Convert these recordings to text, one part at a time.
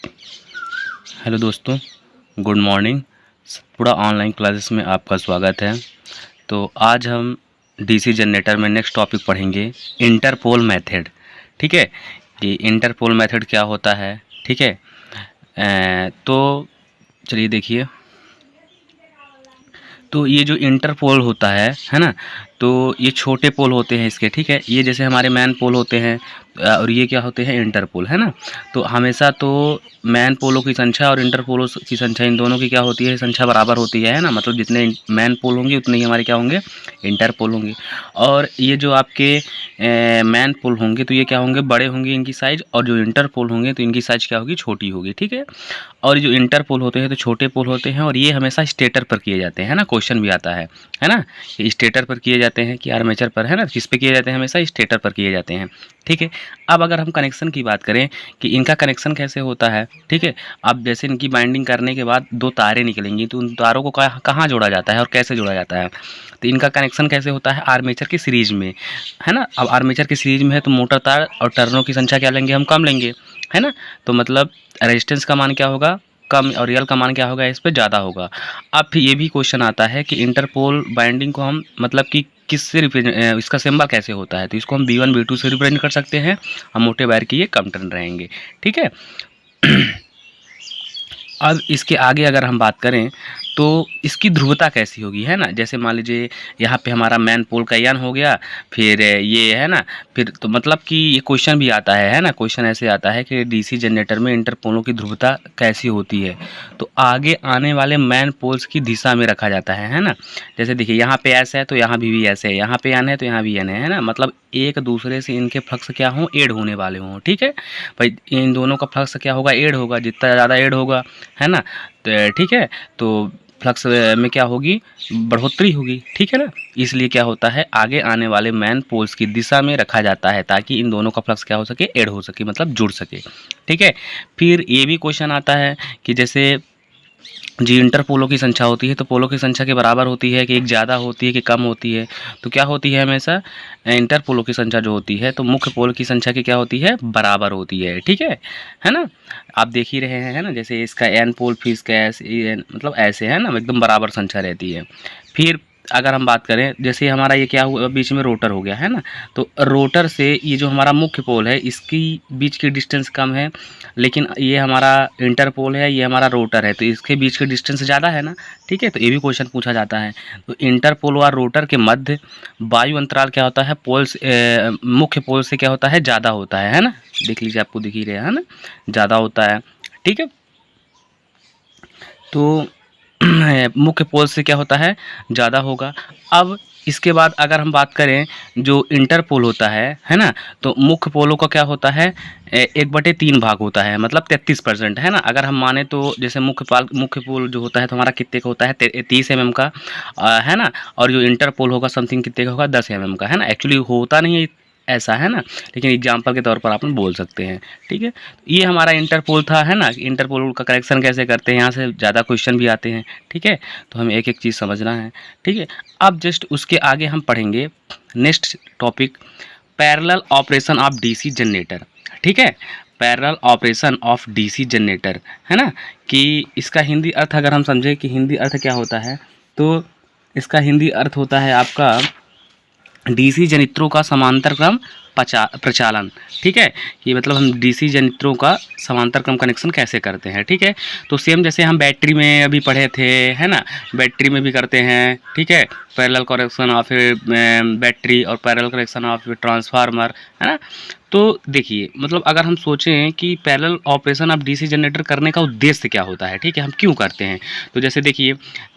Hello दोस्तों, good morning. पूरा online classes में आपका स्वागत है। तो आज हम डीसी जनरेटर में नेक्स्ट टॉपिक पढ़ेंगे, इंटरपोल मेथड। ठीक है, ये इंटरपोल मेथड क्या होता है। ठीक है, तो चलिए देखिए। तो ये जो इंटरपोल होता है ना, तो ये छोटे पोल होते हैं इसके। ठीक है, ये जैसे हमारे मैन पोल होते हैं और ये क्या होते हैं, इंटरपोल, है ना। तो हमेशा तो मैन पोलों की संख्या और इंटरपोलों की संख्या, इन दोनों की क्या होती है, संख्या बराबर होती है ना। मतलब जितने मैन पोल होंगे उतने ही हमारे क्या होंगे, इंटरपोल होंगे। और ये जो आपके मैन पोल होंगे तो ये क्या होंगे, बड़े होंगे इनकी साइज़, और जो इंटरपोल होंगे तो इनकी साइज़ क्या होगी, छोटी होगी। ठीक है, और जो इंटरपोल होते हैं तो छोटे पोल होते हैं, और ये हमेशा स्टेटर पर किए जाते हैं ना। क्वेश्चन भी आता है ना, ये स्टेटर पर किए जाते हैं कि आर्मेचर पर, है ना। किस पे किए जाते हैं, हमेशा स्टेटर पर किए जाते हैं। ठीक है, अब अगर हम कनेक्शन की बात करें कि इनका कनेक्शन कैसे होता है। ठीक है, अब जैसे इनकी बाइंडिंग करने के बाद दो तारें निकलेंगी, तो उन तारों को कहाँ जोड़ा जाता है और कैसे जोड़ा जाता है। तो इनका कनेक्शन कैसे होता है, आर्मेचर की सीरीज में, है ना। अब आर्मेचर की सीरीज में है तो मोटर तार और टर्नों की संख्या क्या लेंगे, हम कम लेंगे, है ना। तो मतलब रेजिस्टेंस का मान क्या होगा, कम, और रियल का मान क्या होगा, इस पे ज़्यादा होगा। अब फिर ये भी क्वेश्चन आता है कि इंटरपोल बाइंडिंग को हम मतलब कि किससे रिप्रेजेंट, इसका सिंबल कैसे होता है। तो इसको हम B1 B2 से रिप्रेजेंट कर सकते हैं। हम मोटे वायर की ये कम टर्न रहेंगे। ठीक है, अब इसके आगे अगर हम बात करें तो इसकी ध्रुवता कैसी होगी, है ना। जैसे मान लीजिए यहाँ पे हमारा मैन पोल का एन हो गया, फिर ये है ना, फिर तो मतलब कि ये क्वेश्चन भी आता है ना। क्वेश्चन ऐसे आता है कि डीसी जनरेटर में इंटरपोलों की ध्रुवता कैसी होती है। तो आगे आने वाले मैन पोल्स की दिशा में रखा जाता है ना। जैसे देखिए यहाँ पे एस है तो यहाँ भी एस है, यहाँ पे एन है तो यहाँ भी एन है ना। मतलब एक दूसरे से इनके फ्लक्स क्या हों, एड होने वाले हों। ठीक है भाई, इन दोनों का फ्लक्स क्या होगा, एड होगा। जितना ज़्यादा एड होगा, है ना, तो ठीक है, तो फ्लक्स में क्या होगी, बढ़ोतरी होगी। ठीक है ना, इसलिए क्या होता है, आगे आने वाले मैन पोल्स की दिशा में रखा जाता है ताकि इन दोनों का फ्लक्स क्या हो सके, ऐड हो सके, मतलब जुड़ सके। ठीक है, फिर ये भी क्वेश्चन आता है कि जैसे जी इंटर पोलों की संख्या होती है तो पोलों की संख्या के बराबर होती है कि एक ज़्यादा होती है कि कम होती है। तो क्या होती है, हमेशा इंटर पोलों की संख्या जो होती है तो मुख्य पोल की संख्या की क्या होती है, बराबर होती है। ठीक है ना। आप देख ही रहे हैं, है ना, जैसे इसका एन पोल फिर इसका एस एन, मतलब ऐसे, है ना, एकदम बराबर संख्या रहती है। फिर अगर हम बात करें, जैसे हमारा ये क्या हुआ, बीच में रोटर हो गया, है ना। तो रोटर से ये जो हमारा मुख्य पोल है इसकी बीच की डिस्टेंस कम है, लेकिन ये हमारा इंटर पोल है, ये हमारा रोटर है, तो इसके बीच की डिस्टेंस ज़्यादा है ना। ठीक है, तो ये भी क्वेश्चन पूछा जाता है। तो इंटर पोल और रोटर के मध्य वायु अंतराल क्या होता है, पोल्स मुख्य पोल से क्या होता है, ज़्यादा होता है ना। देख लीजिए, आपको दिख ही रहा है ना, ज़्यादा होता है। ठीक है, तो मुख्य पोल से क्या होता है, ज़्यादा होगा। अब इसके बाद अगर हम बात करें जो इंटर पोल होता है ना, तो मुख्य पोलों का क्या होता है, 1/3 भाग होता है, मतलब 33%, है ना। अगर हम माने तो जैसे मुख्य पोल जो होता है तो हमारा कितने का होता है, 30 mm का, है ना। और जो इंटर पोल होगा समथिंग कितने का होगा, 10 mm का, है ना। एक्चुअली होता नहीं है ऐसा, है ना, लेकिन एग्जाम्पल के तौर पर आप बोल सकते हैं। ठीक है, ये हमारा इंटरपोल था, है ना। इंटरपोल का करेक्शन कैसे करते हैं, यहाँ से ज़्यादा क्वेश्चन भी आते हैं। ठीक है, तो हमें एक एक चीज़ समझना है। ठीक है, अब जस्ट उसके आगे हम पढ़ेंगे next topic, parallel operation of DC generator. ठीक है, parallel operation of DC generator, है ना। कि इसका हिंदी अर्थ अगर हम समझें कि हिंदी अर्थ क्या होता है, तो इसका हिंदी अर्थ होता है आपका डीसी जनित्रों का समांतर क्रम प्रचालन। ठीक है, ये मतलब हम डीसी जनित्रों का समांतर क्रम कनेक्शन कैसे करते हैं। ठीक है, तो सेम जैसे हम बैटरी में अभी पढ़े थे, है ना, बैटरी में भी करते हैं। ठीक है, पैरेलल कनेक्शन ऑफ बैटरी और पैरेलल कनेक्शन ऑफ ट्रांसफार्मर, है ना। तो देखिए, मतलब अगर हम सोचें कि parallel operation of DC generator करने का उद्देश्य क्या होता है, ठीक है, हम क्यों करते हैं। तो जैसे देखिए,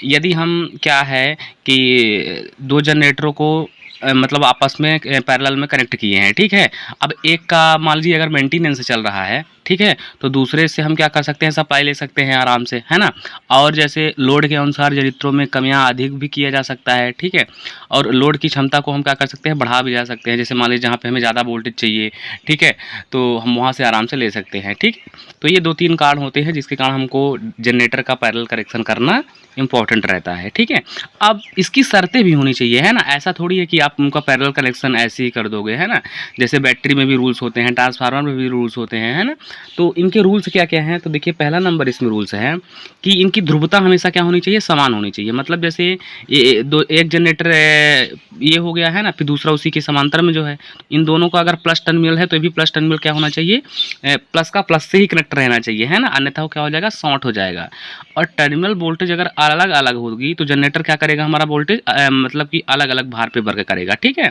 यदि हम क्या है कि दो जनरेटरों को मतलब आपस में पैरेलल में कनेक्ट किए हैं। ठीक है, अब एक का मान लीजिए अगर मेंटेनेंस चल रहा है, ठीक है, तो दूसरे से हम क्या कर सकते हैं, सप्लाई ले सकते हैं आराम से, है ना। और जैसे लोड के अनुसार जनित्रों में कमियां अधिक भी किया जा सकता है। ठीक है, और लोड की क्षमता को हम क्या कर सकते हैं, बढ़ा भी जा सकते हैं। जैसे मान लीजिए जहाँ पे हमें ज़्यादा वोल्टेज चाहिए, ठीक है, तो हम वहाँ से आराम से ले सकते हैं। ठीक, तो ये 2-3 कारण होते हैं जिसके कारण हमको जनरेटर का पैरेलल कनेक्शन करना इम्पॉर्टेंट रहता है। ठीक है, अब इसकी शर्तें भी होनी चाहिए, है ना। ऐसा थोड़ी है कि आप उनका पैरेलल कनेक्शन ऐसे ही कर दोगे, है ना। जैसे बैटरी में भी रूल्स होते हैं, ट्रांसफार्मर में भी रूल्स होते हैं, है ना। तो इनके रूल्स क्या क्या हैं, तो देखिए पहला नंबर इसमें रूल्स है कि इनकी ध्रुवता हमेशा क्या होनी चाहिए, समान होनी चाहिए। मतलब जैसे ये दो, एक जनरेटर ये हो गया है ना, फिर दूसरा उसी के समांतर में जो है, इन दोनों का अगर प्लस टर्मिनल है तो ये भी प्लस टर्मिनल क्या होना चाहिए, प्लस का प्लस से ही कनेक्ट रहना चाहिए, है ना, अन्यथा वो क्या हो जाएगा, शॉर्ट हो जाएगा। और टर्मिनल वोल्टेज अगर अलग अलग होगी तो जनरेटर क्या करेगा, हमारा वोल्टेज मतलब कि अलग अलग भार पे वर्क करेगा, ठीक है।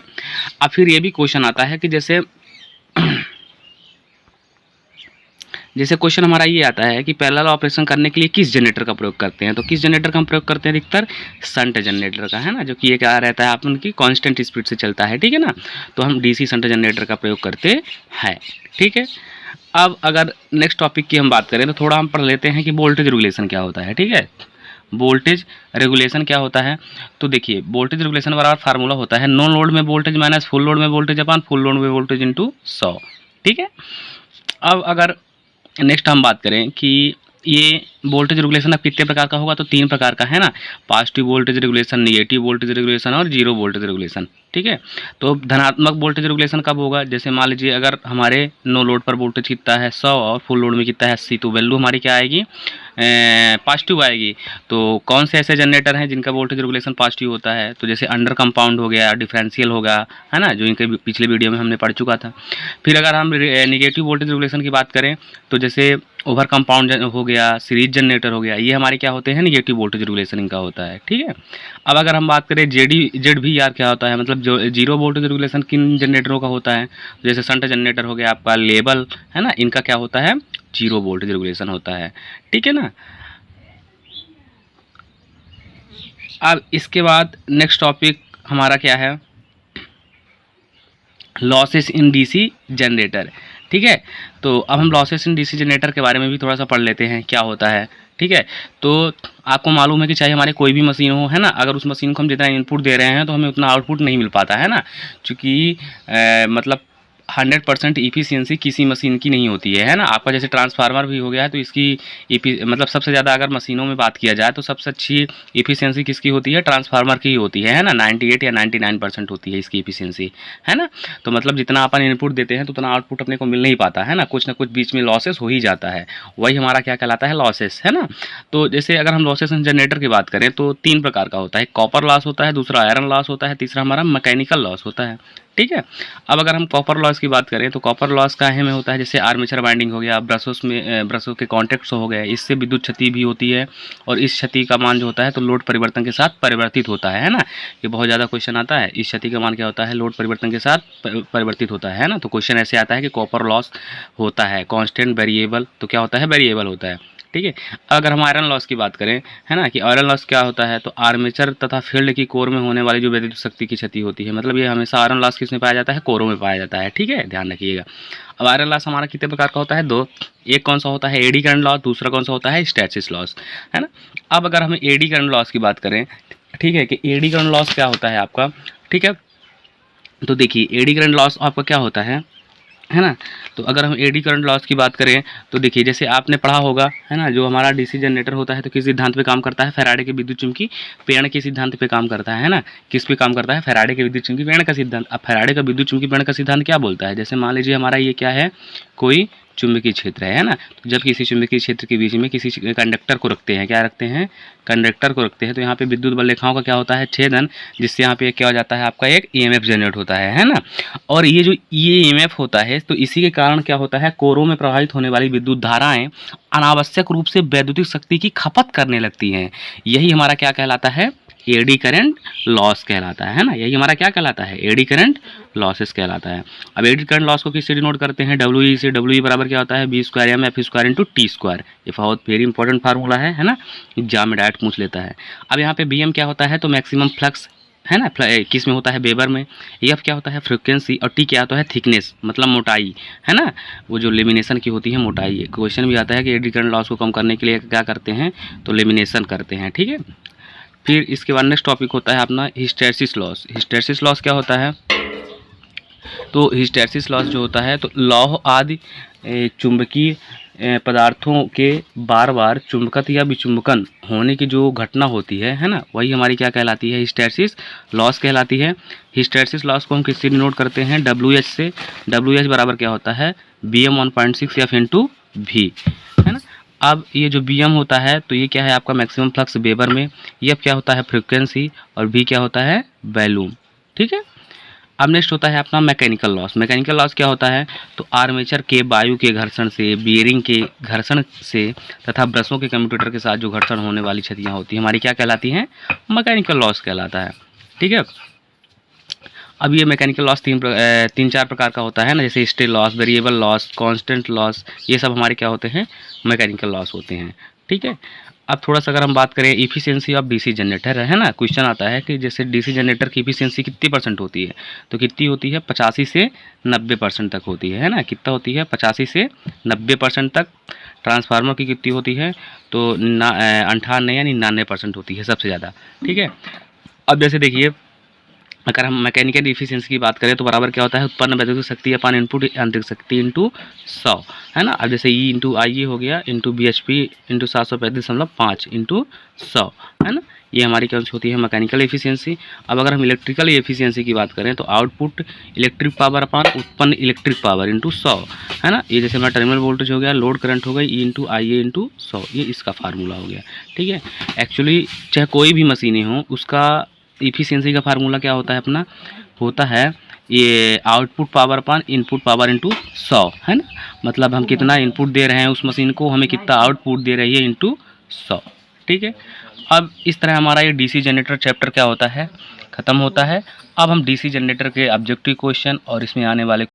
अब फिर ये भी क्वेश्चन आता है कि जैसे क्वेश्चन हमारा ये आता है कि पैरेलल ऑपरेशन करने के लिए किस जनरेटर का प्रयोग करते हैं, तो किस जनरेटर का हम प्रयोग करते हैं अधिकतर, शंट जनरेटर का, है ना, जो कि ये क्या रहता है अपन की कांस्टेंट स्पीड से चलता है, ठीक है ना। तो हम डीसी शंट जनरेटर का प्रयोग करते हैं, ठीक है। अब अगर नेक्स्ट टॉपिक की हम बात करें तो थोड़ा हम पढ़ लेते हैं कि वोल्टेज रेगुलेशन क्या होता है, ठीक है। वोल्टेज रेगुलेशन क्या होता है, तो देखिए वोल्टेज रेगुलेशन बराबर फार्मूला होता है नो लोड में वोल्टेज माइनस फुल लोड में वोल्टेज अपॉन फुल लोड में वोल्टेज इंटू 100, ठीक है। अब अगर नेक्स्ट हम बात करें कि ये वोल्टेज रेगुलेशन अब कितने प्रकार का होगा, तो 3 प्रकार का है ना, positive voltage regulation, negative voltage regulation और जीरो वोल्टेज रेगुलेशन, ठीक है। तो धनात्मक वोल्टेज रेगुलेशन कब होगा, जैसे मान लीजिए अगर हमारे नो लोड पर वोल्टेज कितना है 100 और फुल लोड में कितना है 80, तो वैल्यू हमारी क्या आएगी, पॉजिटिव आएगी। तो कौन से ऐसे जनरेटर हैं जिनका वोल्टेज रेगुलेशन पॉजिटिव होता है, तो जैसे अंडर कंपाउंड हो गया, डिफरेंशियल होगा, है ना, जो इनके पिछले वीडियो में हमने पढ़ चुका था। फिर अगर हम निगेटिव वोल्टेज रेगुलेशन की बात करें तो जैसे ओवर कंपाउंड हो गया, सीरीज जनरेटर हो गया, ये हमारे क्या होते हैं, निगेटिव वोल्टेज रेगुलेशन इनका होता है, ठीक है। अब अगर हम बात करें ZVR क्या होता है, मतलब जो जीरो वोल्टेज रेगुलेशन किन जनरेटरों का होता है, जैसे शंट जनरेटर हो गया आपका, लेबल, है ना, इनका क्या होता है, जीरो वोल्टेज रेगुलेशन होता है, ठीक है ना। अब इसके बाद नेक्स्ट टॉपिक हमारा क्या है, लॉसेस इन डीसी जनरेटर, ठीक है। तो अब हम लॉसेस इन डीसी जनरेटर के बारे में भी थोड़ा सा पढ़ लेते हैं क्या होता है, ठीक है। तो आपको मालूम है कि चाहे हमारे कोई भी मशीन हो, है ना, अगर उस मशीन को हम जितना इनपुट दे रहे हैं तो हमें उतना आउटपुट नहीं मिल पाता है ना, क्योंकि मतलब 100% इफिशियंसी किसी मशीन की नहीं होती है ना। आपका जैसे ट्रांसफार्मर भी हो गया है तो इसकी मतलब सबसे ज़्यादा अगर मशीनों में बात किया जाए तो सबसे अच्छी इफिशियंसी किसकी होती है, ट्रांसफार्मर की ही होती है ना, 98 या 99% होती है इसकी इफिशियंसी, है ना। तो मतलब जितना अपन इनपुट देते हैं तो उतना आउटपुट अपने को मिल नहीं पाता है ना कुछ बीच में लॉसेस हो ही जाता है, वही हमारा क्या कहलाता है, लॉसेस, है ना। तो जैसे अगर हम लॉसेस इन जनरेटर की बात करें तो 3 प्रकार का होता है, कॉपर लॉस होता है, दूसरा आयरन लॉस होता है, तीसरा हमारा मैकेनिकल लॉस होता है, ठीक है। अब अगर हम कॉपर लॉस की बात करें तो कॉपर लॉस काहे में होता है, जैसे आर्मेचर बाइंडिंग हो गया, ब्रशों के कॉन्टैक्ट्स हो गए, इससे विद्युत क्षति भी होती है, और इस क्षति का मान जो होता है तो लोड परिवर्तन के साथ परिवर्तित होता है ना। ये बहुत ज़्यादा क्वेश्चन आता है, इस क्षति का मान क्या होता है, लोड परिवर्तन के साथ परिवर्तित होता है ना। तो क्वेश्चन ऐसे आता है कि कॉपर लॉस होता है कांस्टेंट वेरिएबल, तो क्या होता है, वेरिएबल होता है, ठीक है। अगर हम आयरन लॉस की बात करें, है ना, कि आयरन लॉस क्या होता है, तो आर्मेचर तथा फील्ड की कोर में होने वाली जो विद्युत शक्ति की क्षति होती है, मतलब ये हमेशा आयरन लॉस किस में पाया जाता है, कोरों में पाया जाता है, ठीक है, ध्यान रखिएगा। अब आयरन लॉस हमारा कितने प्रकार का होता है, 2, एक कौन सा होता है, एडी करंट लॉस, दूसरा कौन सा होता है, हिस्टैरिसीस लॉस, है ना। अब अगर हम एडी करंट लॉस की बात करें, ठीक है, कि एडी करंट लॉस क्या होता है आपका, ठीक है। तो देखिए एडी करंट लॉस आपका क्या होता है ना। तो अगर हम एडी करंट लॉस की बात करें तो देखिए जैसे आपने पढ़ा होगा, है ना, जो हमारा डीसी जनरेटर होता है तो किस सिद्धांत पे काम करता है, फैराडे के विद्युत चुम्बकीय प्रेरण के सिद्धांत पे काम करता है ना। किस पे काम करता है, फैराडे के विद्युत चुम्बकीय प्रेरण का सिद्धांत। अब फैराडे का विद्युत चुम्बकीय प्रेरण का सिद्धांत क्या बोलता है, जैसे मान लीजिए हमारा ये क्या है, कोई चुंबकीय क्षेत्र है ना, तो जब किसी चुंबकीय क्षेत्र के बीच में किसी कंडक्टर को रखते हैं, क्या रखते हैं, कंडक्टर को रखते हैं, तो यहाँ पे विद्युत बल रेखाओं का क्या होता है, छेदन, जिससे यहाँ पे क्या हो जाता है, आपका एक ईएमएफ जनरेट होता है ना। और ये जो ईएमएफ होता है तो इसी के कारण क्या होता है, कोरों में प्रवाहित होने वाली विद्युत धाराएं अनावश्यक रूप से वैद्युतिक शक्ति की खपत करने लगती हैं। यही हमारा क्या कहलाता है, एडी करंट लॉस कहलाता है ना। यही हमारा क्या कहलाता है, एडी करंट लॉसेस कहलाता है। अब एडी करंट लॉस को किससे डिनोट करते हैं, डब्ल्यू से। डब्ल्यू बराबर क्या होता है, बी² M F square into T square. ये बहुत वेरी इंपॉर्टेंट फार्मूला है ना, एग्जाम में डायरेक्ट पूछ लेता है। अब यहाँ पे बी एम क्या होता है, तो मैक्सिमम फ्लक्स, है ना, किस में होता है, वेबर में। एफ क्या होता है, फ्रिक्वेंसी, और टी क्या होता है, थिकनेस, मतलब मोटाई, है ना, वो जो लेमिनेशन की होती है मोटाई। क्वेश्चन भी आता है कि एडी करंट लॉस को कम करने के लिए क्या करते हैं, तो लेमिनेशन करते हैं, ठीक है। फिर इसके बाद नेक्स्ट टॉपिक होता है अपना हिस्टैरिसीस लॉस। हिस्टैरिसीस लॉस क्या होता है, तो हिस्टैरिसीस लॉस जो होता है तो लौह आदि चुंबकीय पदार्थों के बार बार चुंबकत या विचुंबकन होने की जो घटना होती है ना, वही हमारी क्या कहलाती है, हिस्टैरिसीस लॉस कहलाती है। हिस्टैरिसीस लॉस को हम किससे डिनोट करते हैं, डब्ल्यू एच से। डब्ल्यू एच बराबर क्या होता है, बी एम 1.6 एफ इंटू भी, है ना। अब ये जो बी एम होता है तो ये क्या है आपका मैक्सिमम फ्लक्स वेबर में, ये अब क्या होता है फ्रीक्वेंसी, और भी क्या होता है वैल्यूम, ठीक है। अब नेक्स्ट होता है अपना मैकेनिकल लॉस। मैकेनिकल लॉस क्या होता है, तो आर्मेचर के वायु के घर्षण से, बियरिंग के घर्षण से तथा ब्रशों के कम्यूटेटर के साथ जो घर्षण होने वाली क्षतियाँ होती हैं हमारी क्या कहलाती हैं, मैकेनिकल लॉस कहलाता है, ठीक है। अब ये मैकेनिकल लॉस तीन चार प्रकार का होता है ना, जैसे stay loss, variable loss, constant loss, ये सब हमारे क्या होते हैं, मैकेनिकल लॉस होते हैं, ठीक है। अब थोड़ा सा अगर हम बात करें इफिशियंसी ऑफ डीसी जनरेटर, है ना, क्वेश्चन आता है कि जैसे डीसी जनरेटर की इफिशियंसी कितनी परसेंट होती है, तो कितनी होती है 85 से 90% तक होती है ना, कितना होती है 85 से 90% तक। ट्रांसफार्मर की कितनी होती है, तो 98 या 99% होती है सबसे ज़्यादा, ठीक है। अब जैसे देखिए अगर हम मैकेनिकल इफिशियंसी की बात करें तो बराबर क्या होता है, उत्पन्न वैद्युतिक शक्ति अपन इनपुट यांत्रिक शक्ति इंटू 100, है ना। अब जैसे ई इंटू आई ए हो गया into B H P into 735.5 into 100, है ना। ये हमारी क्या होती है मैकेनिकल एफिशिएंसी। अब अगर हम इलेक्ट्रिकल एफिशिएंसी की बात करें तो आउटपुट इलेक्ट्रिक पावर अपान उत्पन्न इलेक्ट्रिक पावर इंटू 100, है ना। ये जैसे हमारा टर्मिनल वोल्टेज हो गया, लोड करंट हो गई, ई इंटू आई ए इंटू 100, ये इसका फार्मूला हो गया, ठीक है। एक्चुअली चाहे कोई भी मशीनें हों उसका इफिशियंसी का फार्मूला क्या होता है अपना, होता है ये आउटपुट पावर अपान इनपुट पावर इंटू 100, है ना। मतलब हम कितना इनपुट दे रहे हैं उस मशीन को, हमें कितना आउटपुट दे रही है इंटू 100, ठीक है। अब इस तरह हमारा ये डीसी जनरेटर चैप्टर क्या होता है, ख़त्म होता है। अब हम डीसी जनरेटर के ऑब्जेक्टिव क्वेश्चन और इसमें आने वाले